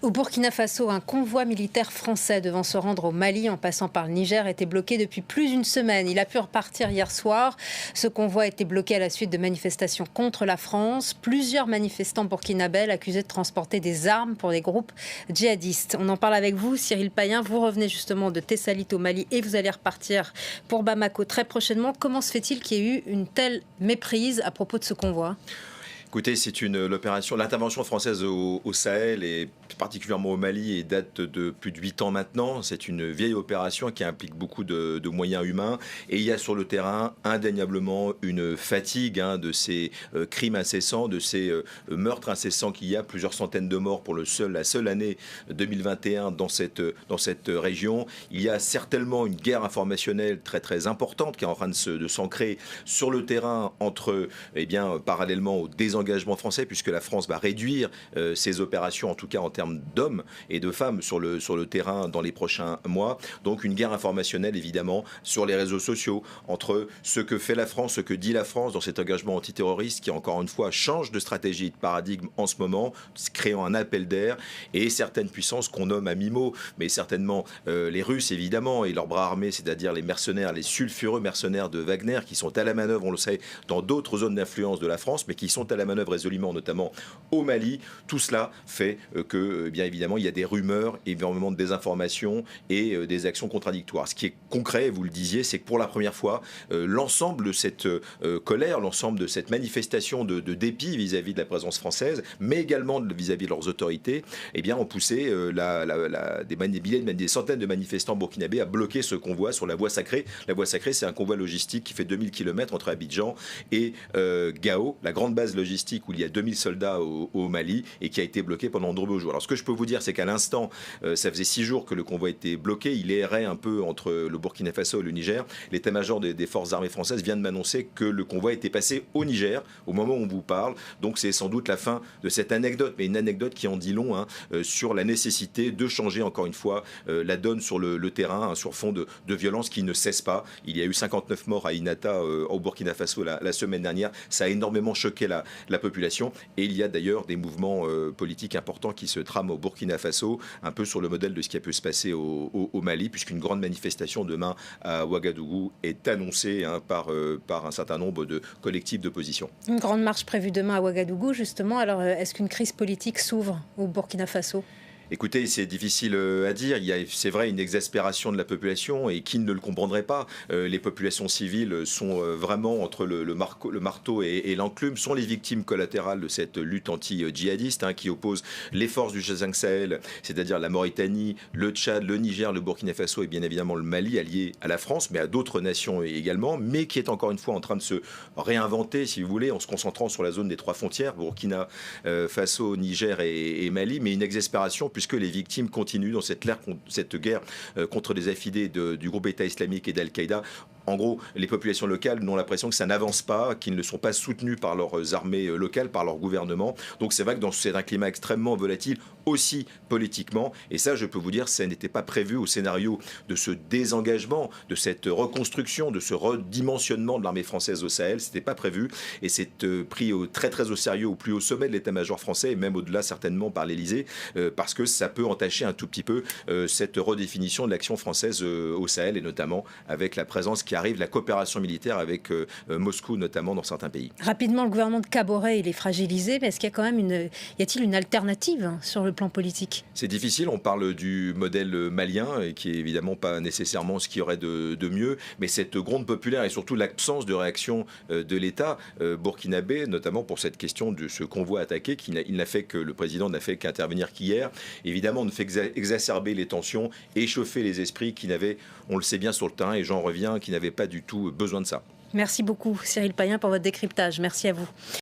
Au Burkina Faso, un convoi militaire français devant se rendre au Mali en passant par le Niger était bloqué depuis plus d'une semaine. Il a pu repartir hier soir. Ce convoi a été bloqué à la suite de manifestations contre la France. Plusieurs manifestants burkinabés accusés de transporter des armes pour des groupes djihadistes. On en parle avec vous, Cyril Payen. Vous revenez justement de Tessalit au Mali et vous allez repartir pour Bamako très prochainement. Comment se fait-il qu'il y ait eu une telle méprise à propos de ce convoi ? Écoutez, c'est l'intervention française au Sahel et particulièrement au Mali et date de plus de 8 ans maintenant. C'est une vieille opération qui implique beaucoup de moyens humains et il y a sur le terrain indéniablement une fatigue de ces crimes incessants, de ces meurtres incessants qu'il y a, plusieurs centaines de morts pour la seule année 2021 dans cette région. Il y a certainement une guerre informationnelle très très importante qui est en train de s'ancrer sur le terrain parallèlement au désengagement français, puisque la France va réduire ses opérations, en tout cas en termes d'hommes et de femmes sur le terrain dans les prochains mois. Donc une guerre informationnelle, évidemment, sur les réseaux sociaux, entre ce que fait la France, ce que dit la France dans cet engagement antiterroriste qui, encore une fois, change de stratégie, de paradigme en ce moment, créant un appel d'air, et certaines puissances qu'on nomme à mi-mot, mais certainement les Russes, évidemment, et leurs bras armés, c'est-à-dire les mercenaires, les sulfureux mercenaires de Wagner, qui sont à la manœuvre, on le sait, dans d'autres zones d'influence de la France, mais qui sont à la manœuvre résolument, notamment au Mali. Tout cela fait que, bien évidemment, il y a des rumeurs, énormément de désinformation et des actions contradictoires. Ce qui est concret, vous le disiez, c'est que pour la première fois, l'ensemble de cette colère, l'ensemble de cette manifestation de dépit vis-à-vis de la présence française, mais également vis-à-vis de leurs autorités, ont poussé des centaines de manifestants burkinabés à bloquer ce convoi sur la voie sacrée. La voie sacrée, c'est un convoi logistique qui fait 2000 km entre Abidjan et Gao, la grande base logistique où il y a 2000 soldats au Mali et qui a été bloqué pendant de nombreux jours. Alors ce que je peux vous dire, c'est qu'à l'instant, ça faisait 6 jours que le convoi était bloqué. Il errait un peu entre le Burkina Faso et le Niger. L'état-major des forces armées françaises vient de m'annoncer que le convoi était passé au Niger au moment où on vous parle. Donc c'est sans doute la fin de cette anecdote, mais une anecdote qui en dit long sur la nécessité de changer encore une fois la donne sur le terrain, sur fond de violence qui ne cesse pas. Il y a eu 59 morts à Inata au Burkina Faso la semaine dernière. Ça a énormément choqué la population, et il y a d'ailleurs des mouvements politiques importants qui se trament au Burkina Faso, un peu sur le modèle de ce qui a pu se passer au Mali, puisqu'une grande manifestation demain à Ouagadougou est annoncée par un certain nombre de collectifs d'opposition. Une grande marche prévue demain à Ouagadougou, justement. Alors, est-ce qu'une crise politique s'ouvre au Burkina Faso ? Écoutez, c'est difficile à dire. Il y a, c'est vrai, une exaspération de la population, et qui ne le comprendrait pas. Les populations civiles sont vraiment entre le marteau et l'enclume, sont les victimes collatérales de cette lutte anti-djihadiste qui oppose les forces du G5 Sahel, c'est-à-dire la Mauritanie, le Tchad, le Niger, le Burkina Faso et bien évidemment le Mali, alliés à la France, mais à d'autres nations également, mais qui est encore une fois en train de se réinventer, si vous voulez, en se concentrant sur la zone des 3 frontières, Burkina Faso, Niger et Mali, mais une exaspération puisque les victimes continuent dans cette guerre contre les affidés du groupe État islamique et d'Al-Qaïda. En gros, les populations locales n'ont l'impression que ça n'avance pas, qu'ils ne sont pas soutenus par leurs armées locales, par leur gouvernement. Donc c'est vrai que c'est un climat extrêmement volatile, aussi politiquement. Et ça, je peux vous dire, ça n'était pas prévu au scénario de ce désengagement, de cette reconstruction, de ce redimensionnement de l'armée française au Sahel. C'était pas prévu. Et c'est pris très très au sérieux, au plus haut sommet de l'état-major français, et même au-delà certainement par l'Élysée, parce que ça peut entacher un tout petit peu cette redéfinition de l'action française au Sahel, et notamment avec la présence qui arrive, la coopération militaire avec Moscou, notamment dans certains pays. Rapidement, le gouvernement de Kaboré, il est fragilisé, mais est-ce qu'il y a quand même y a-t-il une alternative sur le plan politique ? C'est difficile, on parle du modèle malien, et qui est évidemment pas nécessairement ce qu'il y aurait de mieux, mais cette gronde populaire et surtout l'absence de réaction de l'État burkinabé, notamment pour cette question de ce convoi attaqué, le président n'a fait qu'intervenir qu'hier, évidemment ne fait exacerber les tensions, échauffer les esprits qui n'avaient, on le sait bien sur le terrain, et j'en reviens, qui n'avaient pas du tout besoin de ça. Merci beaucoup Cyril Payen pour votre décryptage. Merci à vous.